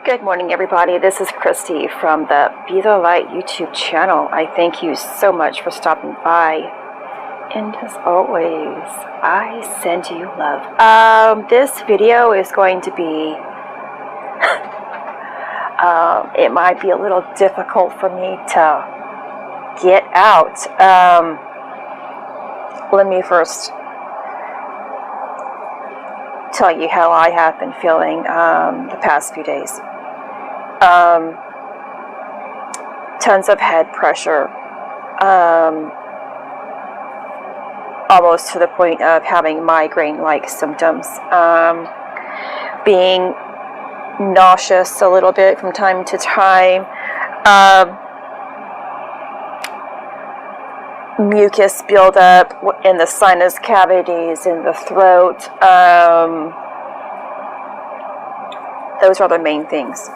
Good morning, everybody. This is Christy from the Be the Light YouTube channel. I thank you so much for stopping by. And as always, I send you love. This video is going to be, it might be a little difficult for me to get out. Let me first tell you how I have been feeling the past few days. Tons of head pressure, almost to the point of having migraine-like symptoms, being nauseous a little bit from time to time, mucus buildup in the sinus cavities, in the throat. Those are the main things.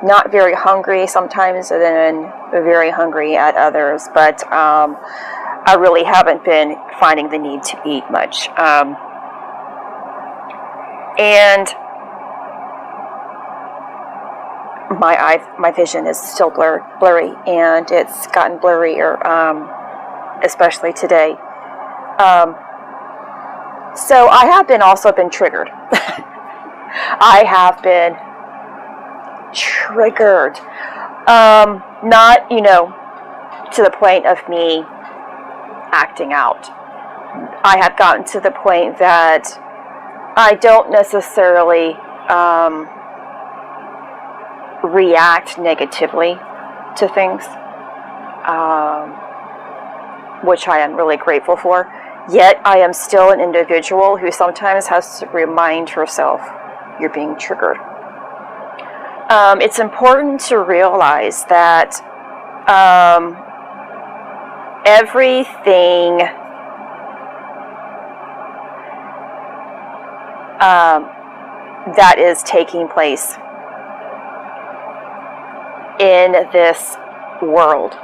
Not very hungry sometimes, and then very hungry at others, but I really haven't been finding the need to eat much. And my vision is still blurry, and it's gotten blurrier, especially today. So I have also been triggered. I have been triggered, not, to the point of me acting out. I have gotten to the point that I don't necessarily react negatively to things, which I am really grateful for. Yet I am still an individual who sometimes has to remind herself, you're being triggered. It's important to realize that everything that is taking place in this world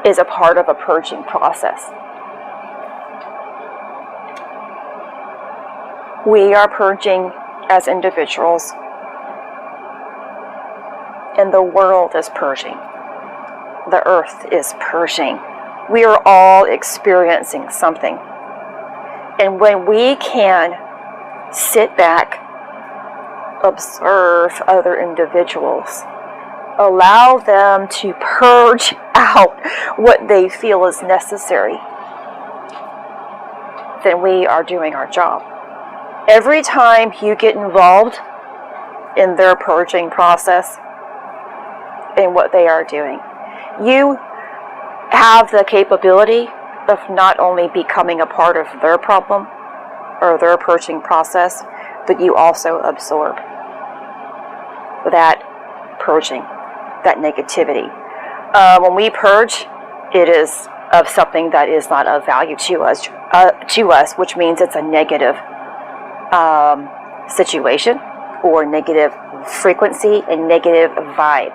is a part of a purging process. We are purging as individuals, and the world is purging. The earth is purging. We are all experiencing something. And when we can sit back, observe other individuals, allow them to purge out what they feel is necessary, then we are doing our job. Every time you get involved in their purging process, in what they are doing, you have the capability of not only becoming a part of their problem or their purging process, but you also absorb that purging, that negativity. When we purge, it is of something that is not of value to us, which means it's a negative situation or negative frequency and negative vibe.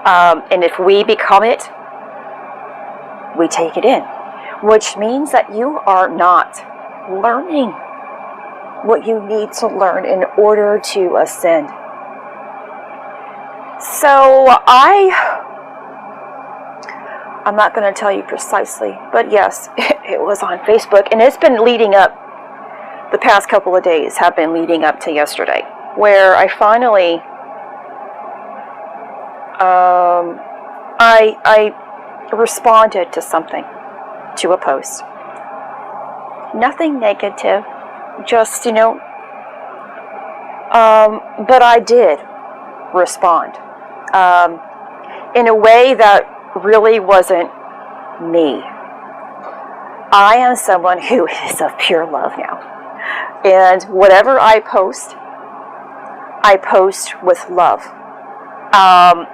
And if we become it, we take it in, which means that you are not learning what you need to learn in order to ascend. So I'm not going to tell you precisely, but yes, it was on Facebook, and it's been leading up. The past couple of days have been leading up to yesterday, where I finally, I responded to something, to a post. Nothing negative, just, but I did respond, in a way that really wasn't me. I am someone who is of pure love now. And whatever I post with love.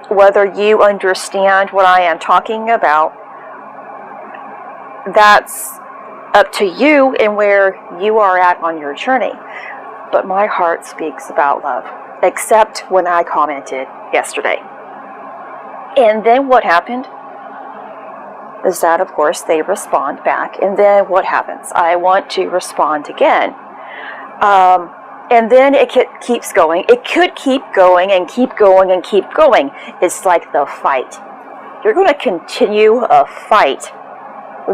Whether you understand what I am talking about, that's up to you and where you are at on your journey. But my heart speaks about love, except when I commented yesterday. And then what happened is that, of course, they respond back. And then what happens? I want to respond again. And then it keeps going. It could keep going and keep going and keep going. It's like the fight. You're going to continue a fight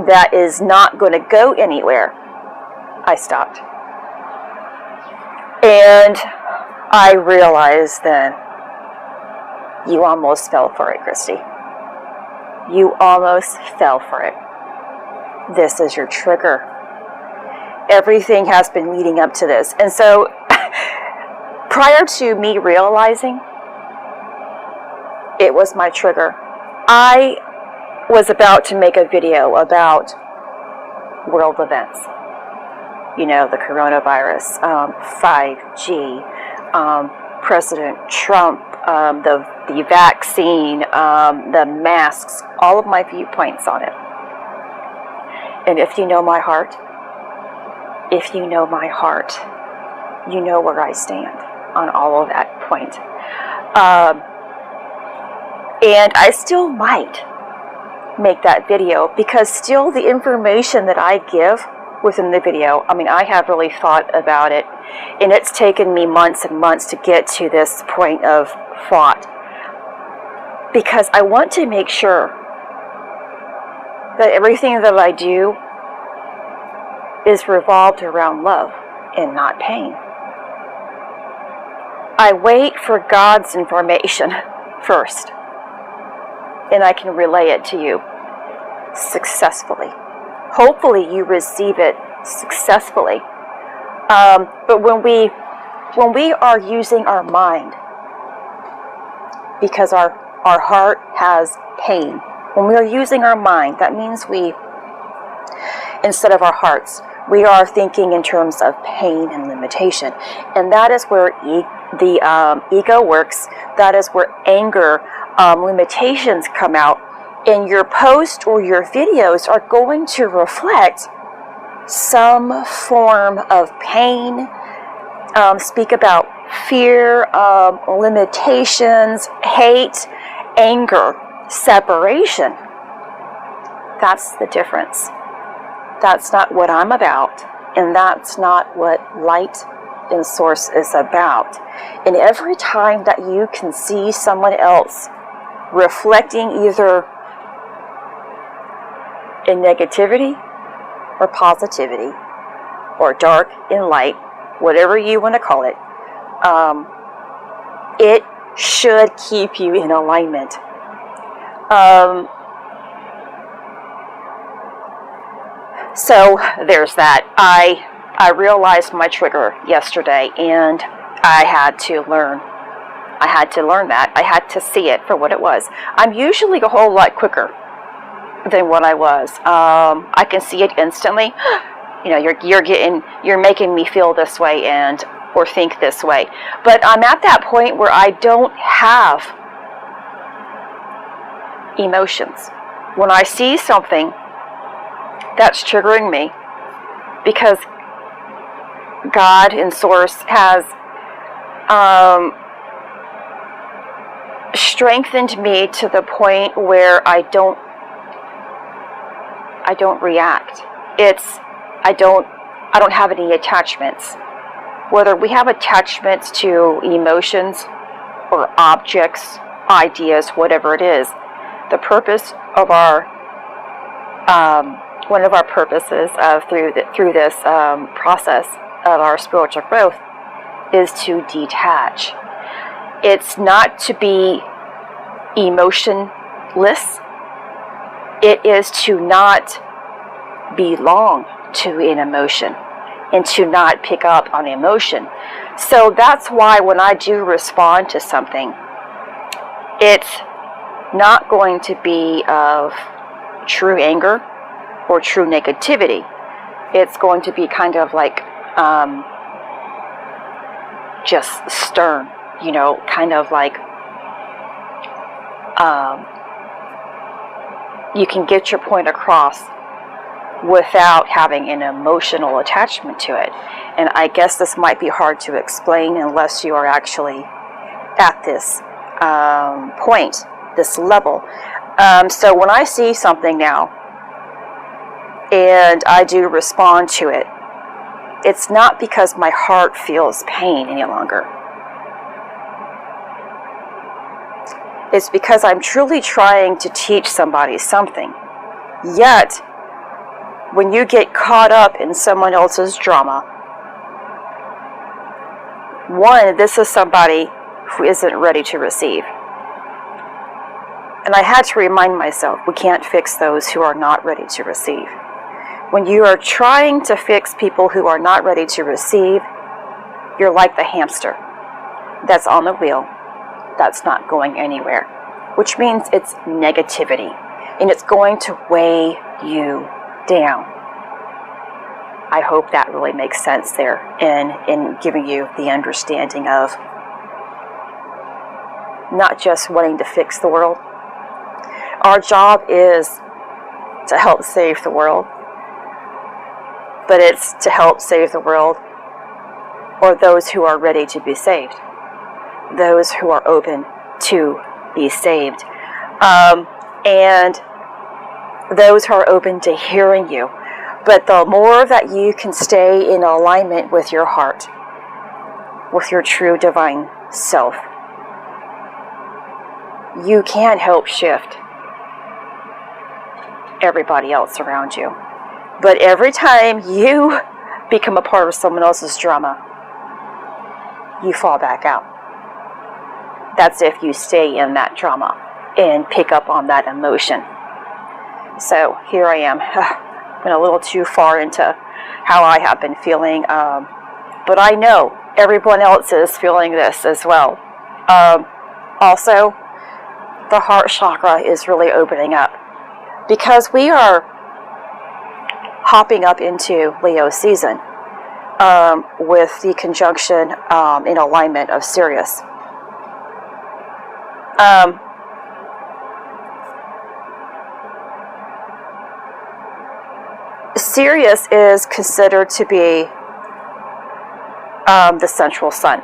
that is not going to go anywhere. I stopped. And I realized then, you almost fell for it, Christy. You almost fell for it. This is your trigger. Everything has been leading up to this. And so, prior to me realizing it was my trigger, I was about to make a video about world events. You know, the coronavirus, 5G, President Trump, the vaccine, the masks, all of my viewpoints on it. And if you know my heart, you know where I stand on all of that point. And I still might make that video, because still the information that I give within the video, I mean, I have really thought about it, and it's taken me months and months to get to this point of thought, because I want to make sure that everything that I do is revolved around love and not pain. I wait for God's information first, and I can relay it to you successfully. Hopefully you receive it successfully. But when we are using our mind, because our heart has pain, when we are using our mind, that means instead of our hearts, we are thinking in terms of pain and limitation. And that is where the ego works. That is where anger, limitations come out. And your post or your videos are going to reflect some form of pain, speak about fear, limitations, hate, anger, separation. That's the difference. That's not what I'm about, and that's not what light and source is about. And every time that you can see someone else reflecting either in negativity or positivity, or dark and light, whatever you want to call it, it should keep you in alignment. So there's that. I realized my trigger yesterday, and I had to learn. I had to learn that. I had to see it for what it was. I'm usually a whole lot quicker than what I was. I can see it instantly. You know, you're making me feel this way or think this way. But I'm at that point where I don't have emotions. When I see something that's triggering me, because God and Source has strengthened me to the point where I don't react. I don't have any attachments. Whether we have attachments to emotions or objects, ideas, whatever it is, the purpose of our one of our purposes through this process of our spiritual growth is to detach. It's not to be emotionless. It is to not belong to an emotion and to not pick up on emotion. So that's why when I do respond to something, it's not going to be of true anger or true negativity. It's going to be kind of like just stern, you know, kind of like you can get your point across without having an emotional attachment to it. And I guess this might be hard to explain unless you are actually at this point, this level. So when I see something now and I do respond to it, it's not because my heart feels pain any longer. It's because I'm truly trying to teach somebody something. Yet, when you get caught up in someone else's drama, one, this is somebody who isn't ready to receive. And I had to remind myself, we can't fix those who are not ready to receive. When you are trying to fix people who are not ready to receive, you're like the hamster that's on the wheel that's not going anywhere, which means it's negativity, and it's going to weigh you down. I hope that really makes sense there in giving you the understanding of not just wanting to fix the world. Our job is to help save the world, but it's to help save the world or those who are ready to be saved, those who are open to be saved, and those who are open to hearing you. But the more that you can stay in alignment with your heart, with your true divine self, you can help shift everybody else around you. But every time you become a part of someone else's drama, you fall back out. That's if you stay in that drama and pick up on that emotion. So here I am. Went a little too far into how I have been feeling, but I know everyone else is feeling this as well. Also, the heart chakra is really opening up because we are hopping up into Leo season with the conjunction in alignment of Sirius. Sirius is considered to be the central sun,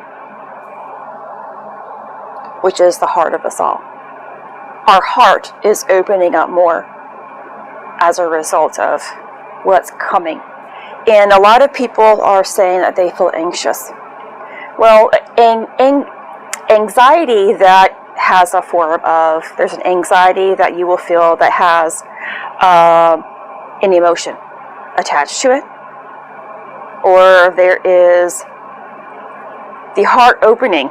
which is the heart of us all. Our heart is opening up more as a result of what's coming. And a lot of people are saying that they feel anxious. Well, anxiety that has a form of, there's an anxiety that you will feel that has an emotion attached to it, or there is the heart opening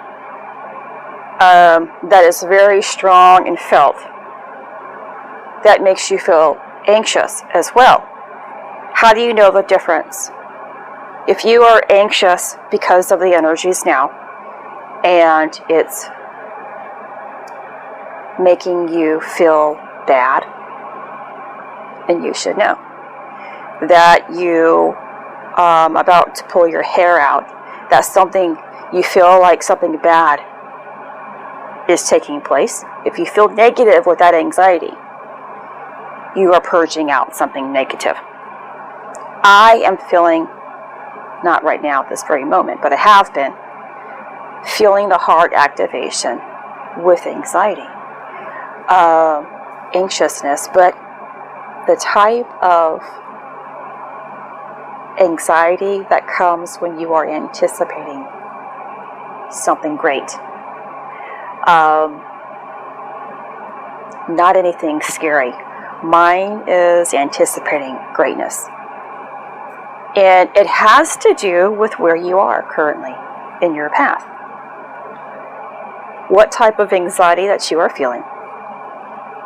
that is very strong and felt, that makes you feel anxious as well. How do you know the difference? If you are anxious because of the energies now, and it's making you feel bad, and you should know that you about to pull your hair out, that's something, you feel like something bad is taking place. If you feel negative with that anxiety, you are purging out something negative. I am feeling, not right now at this very moment, but I have been feeling the heart activation with anxiety, anxiousness, but the type of anxiety that comes when you are anticipating something great. Not anything scary. Mine is anticipating greatness. And it has to do with where you are currently in your path. What type of anxiety that you are feeling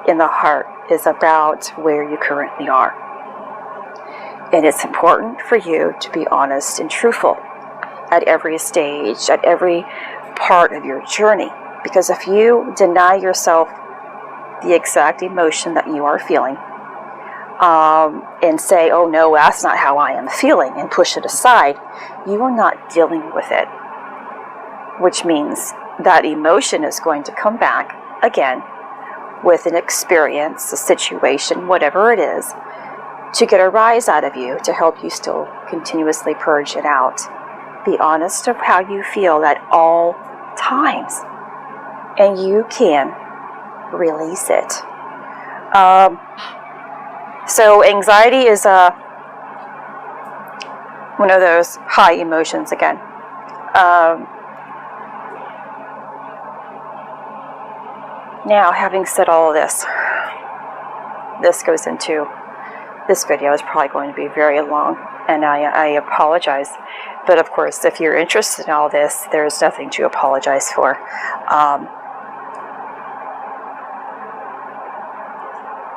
in the heart is about where you currently are. And it's important for you to be honest and truthful at every stage, at every part of your journey. Because if you deny yourself the exact emotion that you are feeling, and say, oh no, that's not how I am feeling, and push it aside, you are not dealing with it. Which means that emotion is going to come back again with an experience, a situation, whatever it is, to get a rise out of you, to help you still continuously purge it out. Be honest of how you feel at all times, and you can release it. So anxiety is one of those high emotions again. Now, having said all of this, this video is probably going to be very long, and I apologize. But of course, if you're interested in all this, there's nothing to apologize for.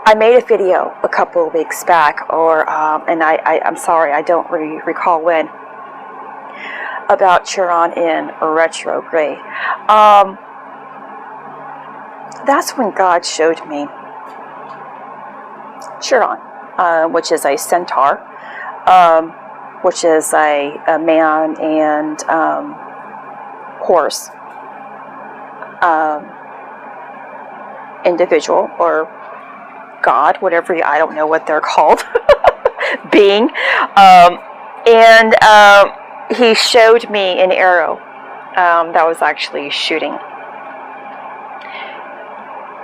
I made a video a couple of weeks back, and I'm sorry, I don't recall when, about Chiron in retrograde. That's when God showed me Chiron, which is a centaur, which is a man and horse individual, or God, whatever, I don't know what they're called, being. And he showed me an arrow that was actually shooting.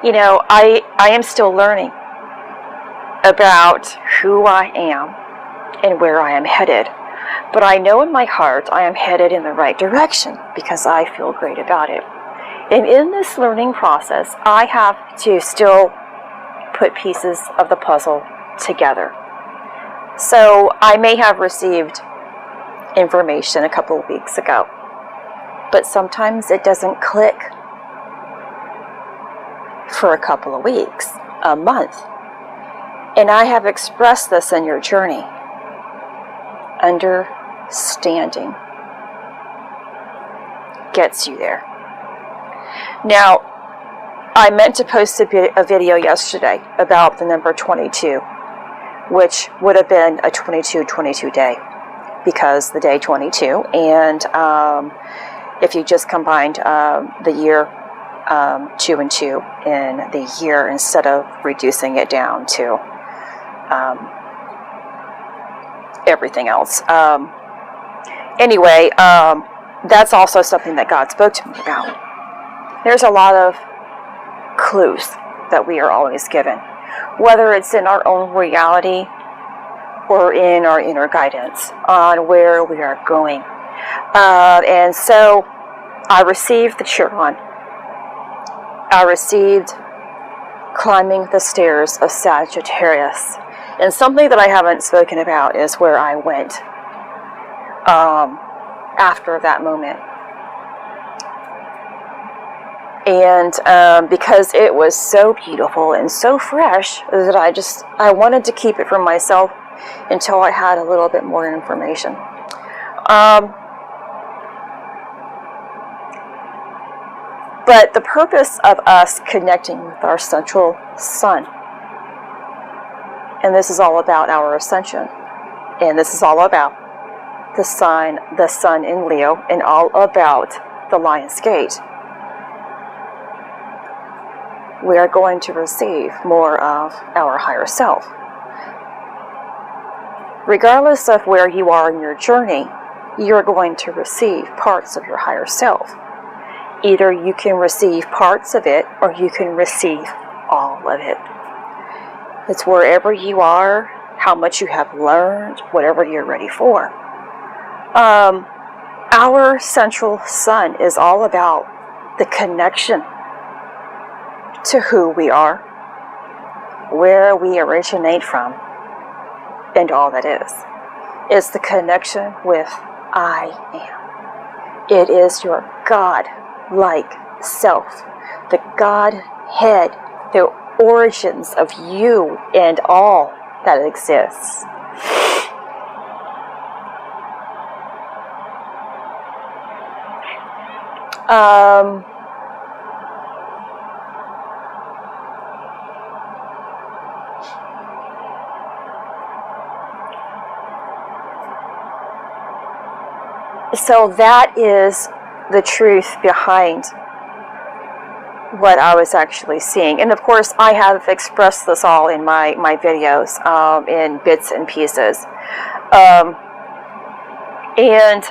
You know, I am still learning about who I am and where I am headed. But I know in my heart I am headed in the right direction because I feel great about it. And in this learning process, I have to still put pieces of the puzzle together. So I may have received information a couple of weeks ago, but sometimes it doesn't click for a couple of weeks, a month. And I have expressed this in your journey. Understanding gets you there. Now, I meant to post a video yesterday about the number 22, which would have been a 22-22 day, because the day 22, and if you just combined the year 2 and 2 in the year instead of reducing it down to everything else. Anyway, that's also something that God spoke to me about. There's a lot of clues that we are always given, whether it's in our own reality or in our inner guidance on where we are going. And so I received the Chiron. I received climbing the stairs of Sagittarius. And something that I haven't spoken about is where I went after that moment. And because it was so beautiful and so fresh that I wanted to keep it for myself until I had a little bit more information. But the purpose of us connecting with our central sun, and this is all about our ascension, and this is all about the sun in Leo, and all about the Lionsgate. We are going to receive more of our higher self. Regardless of where you are in your journey, you're going to receive parts of your higher self. Either you can receive parts of it, or you can receive all of it. It's wherever you are, how much you have learned, whatever you're ready for. Our central sun is all about the connection to who we are, where we originate from, and all that is. It's the connection with I am. It is your God-like self, the Godhead, the origins of you and all that exists. So that is the truth behind what I was actually seeing. And of course, I have expressed this all in my videos in bits and pieces. And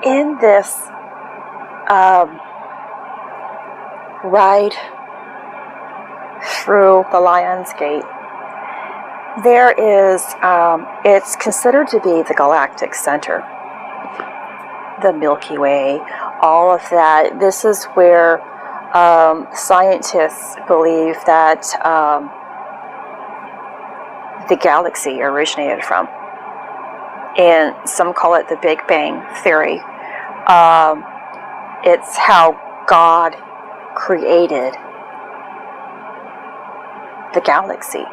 in this ride through the Lionsgate, there is, it's considered to be the galactic center, the Milky Way, all of that. This is where scientists believe that the galaxy originated from. And some call it the Big Bang Theory. It's how God created the galaxy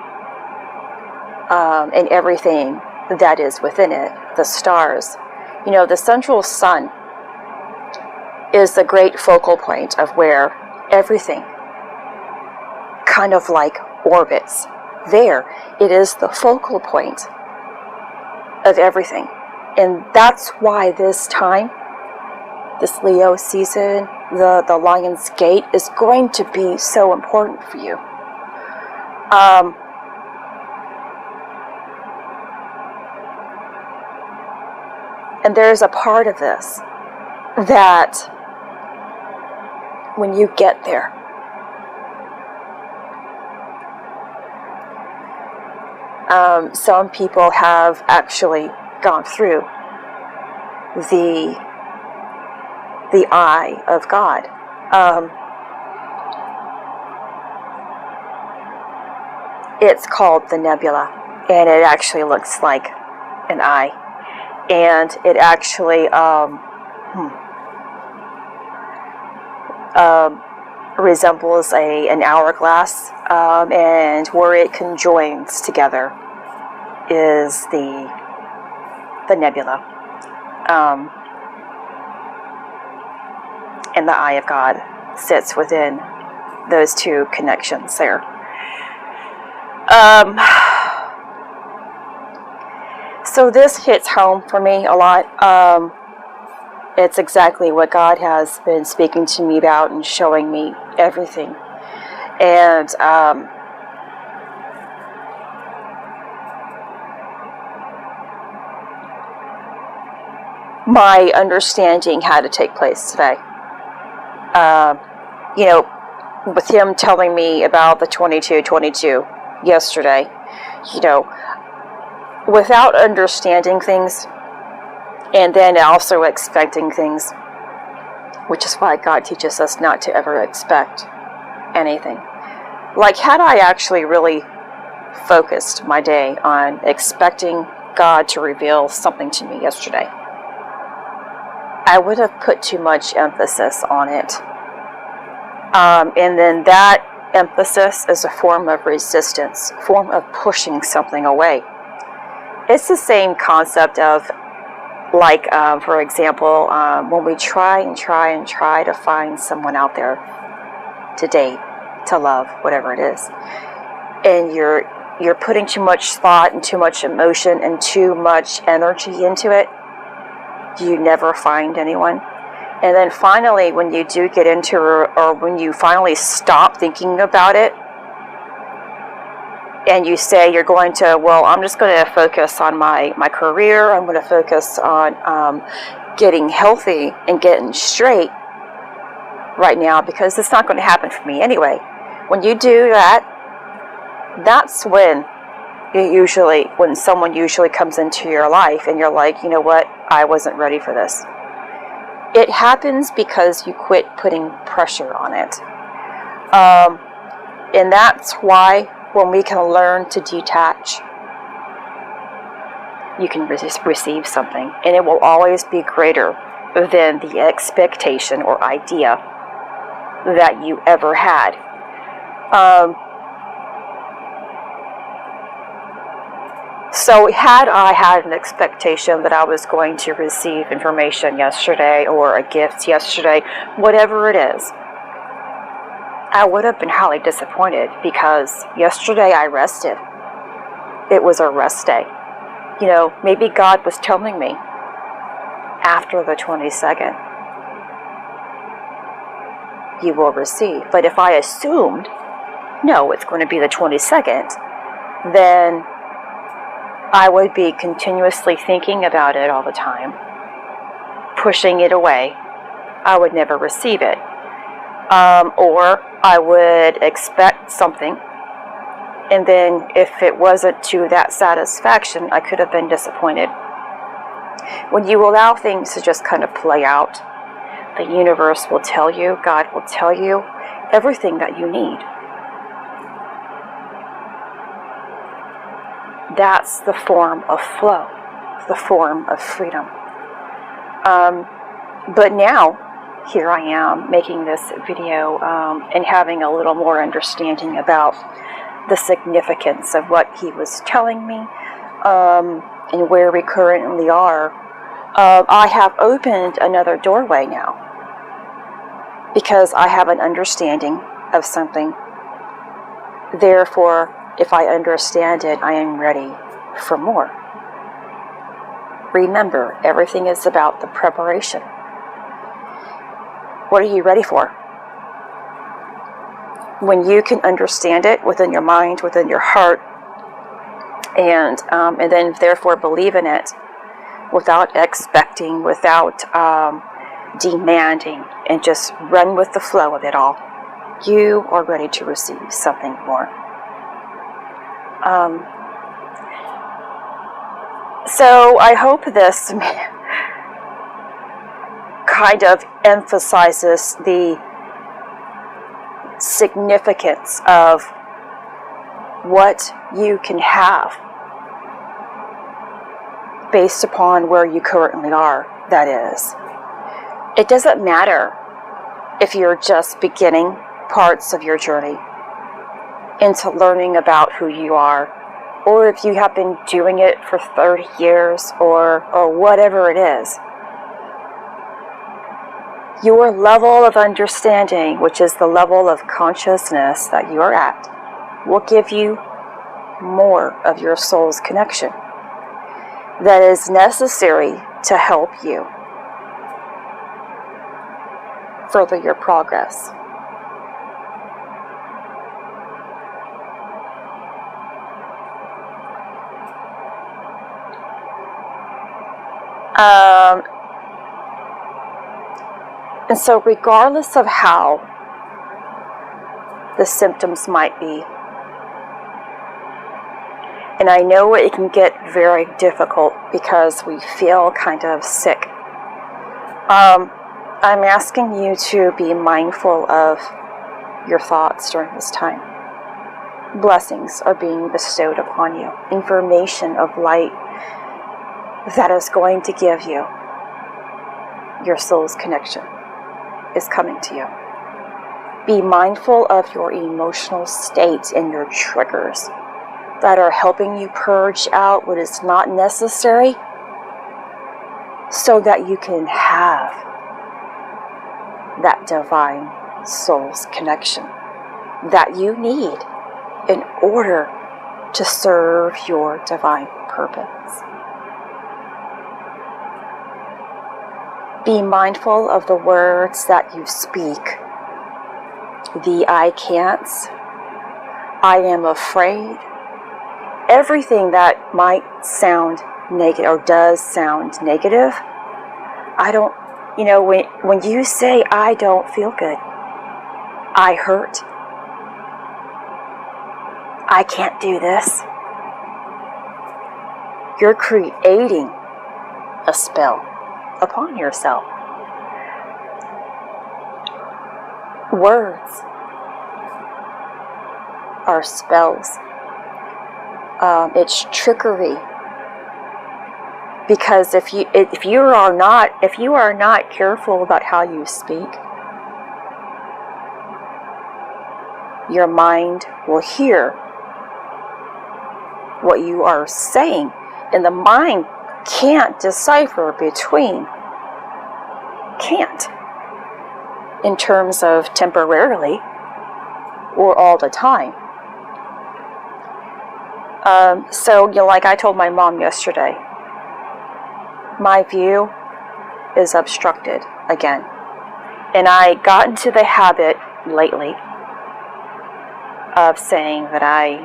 and everything that is within it, the stars. You know, the central sun is the great focal point of where everything kind of like orbits. There, it is the focal point of everything. And that's why this time, this Leo season, the Lionsgate is going to be so important for you. And there's a part of this that when you get there, some people have actually gone through the eye of God. It's called the nebula, and it actually looks like an eye, and it actually resembles an hourglass, and where it conjoins together is the nebula, and the eye of God sits within those two connections there. So this hits home for me a lot. It's exactly what God has been speaking to me about and showing me everything. And my understanding had to take place today. You know, with him telling me about the 2222 yesterday, you know, without understanding things, and then also expecting things, which is why God teaches us not to ever expect anything. Like, had I actually really focused my day on expecting God to reveal something to me yesterday, I would have put too much emphasis on it. And then that emphasis is a form of resistance, form of pushing something away. It's the same concept of, like, for example, when we try to find someone out there to date, to love, whatever it is, and you're putting too much thought and too much emotion and too much energy into it, you never find anyone. And then finally, when you do get into, or when you finally stop thinking about it, and you say you're going to, well, I'm just going to focus on my career, I'm going to focus on getting healthy and getting straight right now, because it's not going to happen for me anyway. When you do that, that's when someone usually comes into your life and you're like, you know what, I wasn't ready for this. It happens because you quit putting pressure on it. And that's why when we can learn to detach, you can receive something, and it will always be greater than the expectation or idea that you ever had. So had I had an expectation that I was going to receive information yesterday or a gift yesterday, whatever it is, I would have been highly disappointed, because yesterday I rested. It was a rest day. You know, maybe God was telling me after the 22nd, you will receive. But if I assumed, no, it's going to be the 22nd, then I would be continuously thinking about it all the time, pushing it away. I would never receive it. Or I would expect something And then if it wasn't to that satisfaction, I could have been disappointed. When you allow things to just kind of play out, the universe will tell you, God will tell you everything that you need. That's the form of flow, the form of freedom. But now, here I am making this video and having a little more understanding about the significance of what he was telling me and where we currently are. I have opened another doorway now because I have an understanding of something. Therefore, if I understand it, I am ready for more. Remember, everything is about the preparation. What are you ready for? When you can understand it within your mind, within your heart, and then therefore believe in it without expecting, without demanding, and just run with the flow of it all, you are ready to receive something more. So I hope this kind of emphasizes the significance of what you can have based upon where you currently are, that is. It doesn't matter if you're just beginning parts of your journey into learning about who you are, or if you have been doing it for 30 years or whatever it is. Your level of understanding, which is the level of consciousness that you are at, will give you more of your soul's connection that is necessary to help you further your progress. And so regardless of how the symptoms might be, and I know it can get very difficult because we feel kind of sick, I'm asking you to be mindful of your thoughts during this time. Blessings are being bestowed upon you. Information of light that is going to give you your soul's connection is coming to you. Be mindful of your emotional state and your triggers that are helping you purge out what is not necessary so that you can have that divine soul's connection that you need in order to serve your divine purpose. Be mindful of the words that you speak. The I can'ts, I am afraid, everything that might sound negative or does sound negative. When you say I don't feel good, I hurt, I can't do this, you're creating a spell upon yourself. Words are spells. It's trickery. Because if you are not careful about how you speak, your mind will hear what you are saying, and the mind can't decipher between, in terms of temporarily or all the time. Like I told my mom yesterday, my view is obstructed again. And I got into the habit lately of saying that I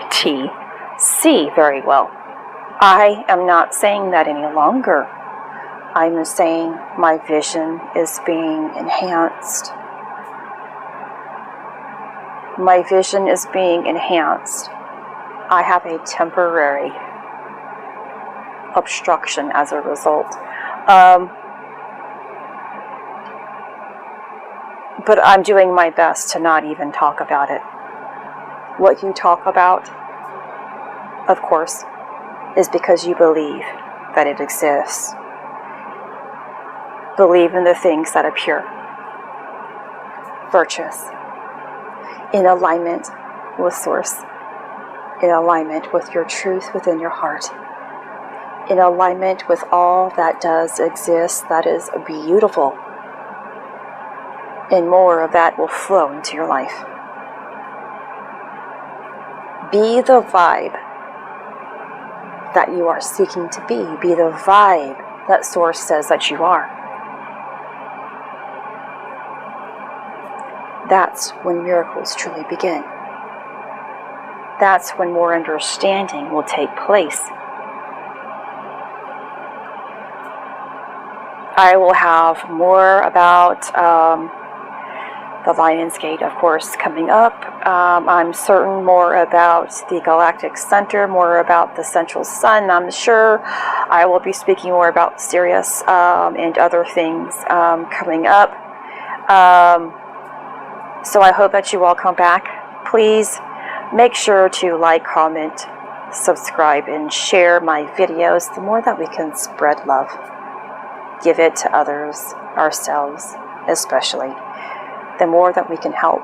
CANT see very well. I am not saying that any longer. I'm saying my vision is being enhanced. My vision is being enhanced. I have a temporary obstruction as a result. But I'm doing my best to not even talk about it. What you talk about, of course, is because you believe that it exists. Believe in the things that appear virtuous, in alignment with Source, in alignment with your truth within your heart, in alignment with all that does exist that is beautiful, and more of that will flow into your life. Be the vibe that you are seeking to be. Be the vibe that Source says that you are. That's when miracles truly begin. That's when more understanding will take place. I will have more about the Lionsgate, of course, coming up. I'm certain more about the Galactic Center, more about the Central Sun. I'm sure I will be speaking more about Sirius and other things coming up. So I hope that you all come back. Please make sure to like, comment, subscribe, and share my videos. The more that we can spread love, give it to others, ourselves especially, the more that we can help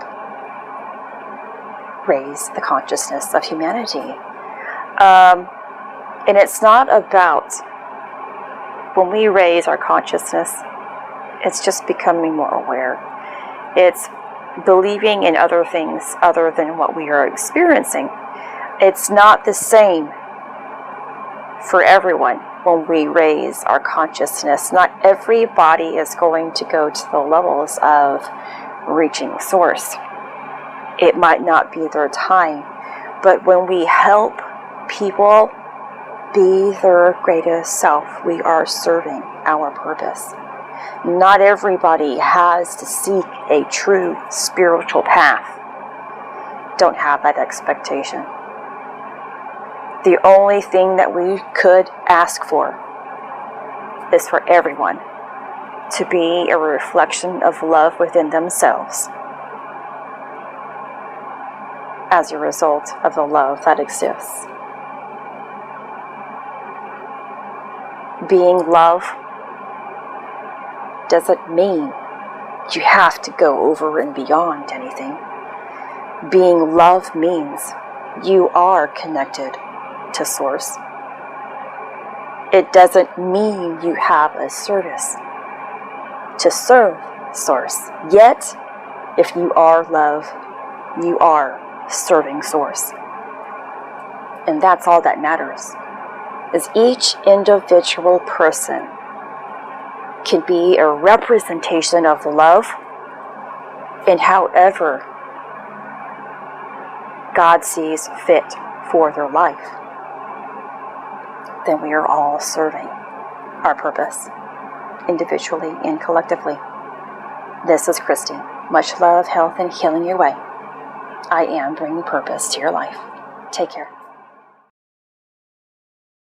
raise the consciousness of humanity. And it's not about, when we raise our consciousness, it's just becoming more aware. It's believing in other things other than what we are experiencing. It's not the same for everyone when we raise our consciousness. Not everybody is going to go to the levels of reaching Source. It might not be their time, but when we help people be their greatest self, we are serving our purpose. Not everybody has to seek a true spiritual path. Don't have that expectation. The only thing that we could ask for is for everyone to be a reflection of love within themselves as a result of the love that exists. Being love doesn't mean you have to go over and beyond anything. Being love means you are connected to Source. It doesn't mean you have a service to serve Source. Yet, if you are love, you are serving Source. And that's all that matters, is each individual person can be a representation of love in however God sees fit for their life. Then we are all serving our purpose, individually and collectively. This is Christy. Much love, health, and healing your way. I am bringing purpose to your life. Take care.